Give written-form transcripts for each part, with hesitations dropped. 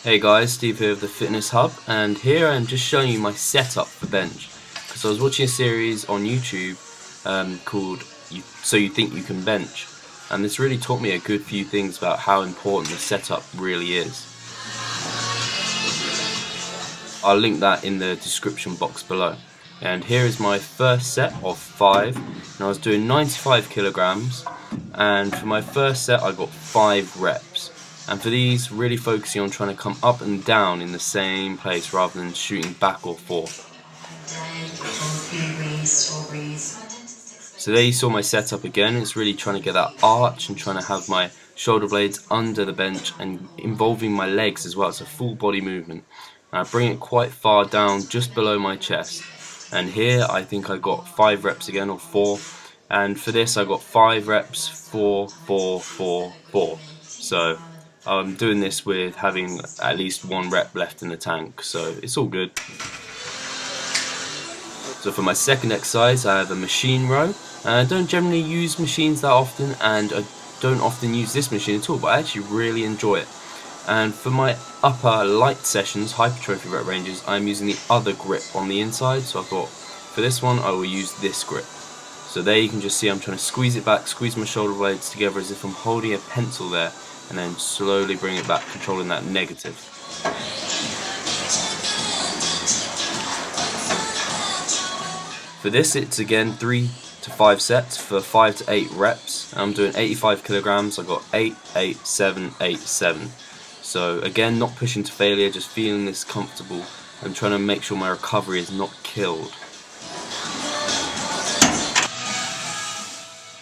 Hey guys, Steve here of the Fitness Hub, and here I'm just showing you my setup for bench. Because I was watching a series on YouTube called So You Think You Can Bench, and this really taught me a good few things about how important the setup really is. I'll link that in the description box below. And here is my first set of 5, and I was doing 95 kilograms, and for my first set I got 5 reps. And for these, really focusing on trying to come up and down in the same place rather than shooting back or forth. So there you saw my setup again. It's really trying to get that arch and trying to have my shoulder blades under the bench and involving my legs as well. It's a full body movement. And I bring it quite far down just below my chest. And here I think I got 5 reps again, or 4. And for this I got 5 reps, 4, 4, 4, 4. So I'm doing this with having at least 1 rep left in the tank, so it's all good. So for my second exercise I have a machine row, and I don't generally use machines that often, and I don't often use this machine at all, but I actually really enjoy it. And for my upper light sessions, hypertrophy rep ranges, I'm using the other grip on the inside, so I thought for this one I will use this grip. So there you can just see I'm trying to squeeze it back, squeeze my shoulder blades together as if I'm holding a pencil there, and then slowly bring it back, controlling that negative. For this it's again 3 to 5 sets for 5 to 8 reps. I'm doing 85 kilograms, I got 8, 8, 7, 8, 7. So again, not pushing to failure, just feeling this comfortable and trying to make sure my recovery is not killed.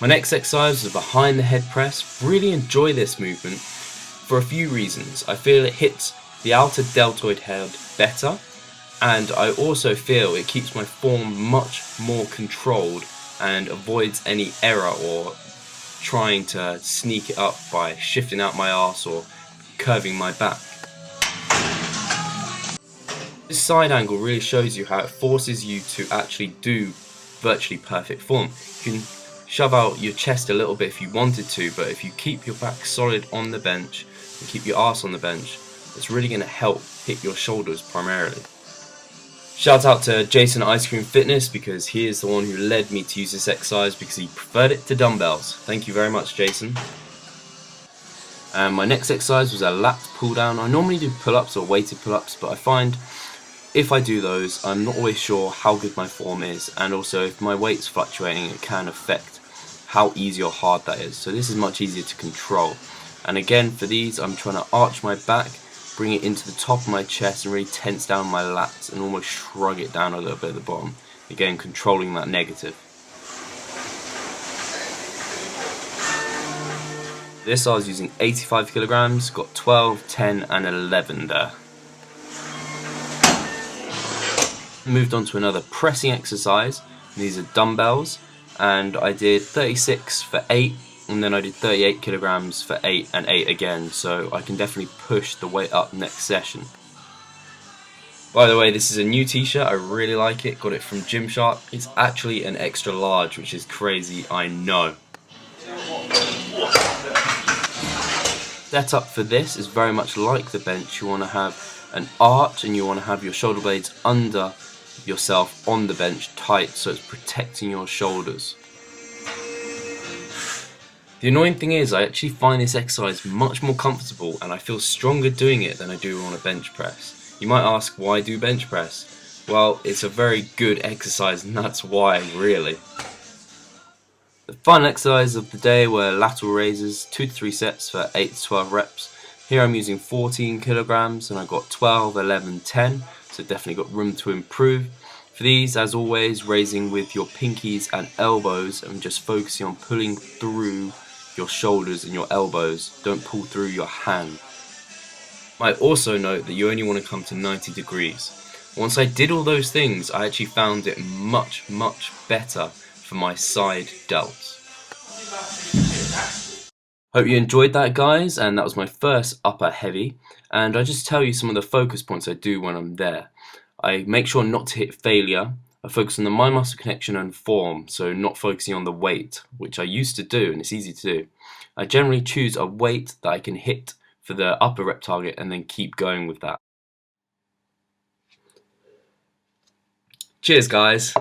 My next exercise is a behind the head press. Really enjoy this movement for a few reasons. I feel it hits the outer deltoid head better, and I also feel it keeps my form much more controlled and avoids any error or trying to sneak it up by shifting out my arse or curving my back. This side angle really shows you how it forces you to actually do virtually perfect form. You can shove out your chest a little bit if you wanted to, but if you keep your back solid on the bench and keep your arse on the bench, it's really going to help hit your shoulders primarily. Shout out to Jason Ice Cream Fitness, because he is the one who led me to use this exercise because he preferred it to dumbbells. Thank you very much, Jason. And my next exercise was a lat pull down. I normally do pull-ups or weighted pull-ups, but I find if I do those, I'm not always sure how good my form is, and also if my weight's fluctuating, it can affect how easy or hard that is. So this is much easier to control. And again, for these I'm trying to arch my back, bring it into the top of my chest and really tense down my lats and almost shrug it down a little bit at the bottom. Again, controlling that negative. This I was using 85 kilograms, got 12, 10 and 11 there. Moved on to another pressing exercise. These are dumbbells, and I did 36 for 8, and then I did 38 kilograms for 8 and 8 again, so I can definitely push the weight up next session. By the way, this is a new t-shirt, I really like it, got it from Gymshark. It's actually an extra large, which is crazy, I know. Setup for this is very much like the bench. You want to have an arch and you want to have your shoulder blades under yourself on the bench tight, so it's protecting your shoulders. The annoying thing is I actually find this exercise much more comfortable and I feel stronger doing it than I do on a bench press. You might ask, why do bench press? Well, it's a very good exercise and that's why, really. The final exercise of the day were lateral raises, 2 to 3 sets for 8 to 12 reps. Here I'm using 14 kilograms and I got 12, 11, 10, so definitely got room to improve. For these, as always, raising with your pinkies and elbows and just focusing on pulling through your shoulders and your elbows. Don't pull through your hand. I also note that you only want to come to 90 degrees. Once I did all those things, I actually found it much, much better for my side delts. Hope you enjoyed that, guys, and that was my first upper heavy, and I just tell you some of the focus points I do when I'm there. I make sure not to hit failure. I focus on the mind muscle connection and form, so not focusing on the weight, which I used to do and it's easy to do. I generally choose a weight that I can hit for the upper rep target and then keep going with that. Cheers, guys.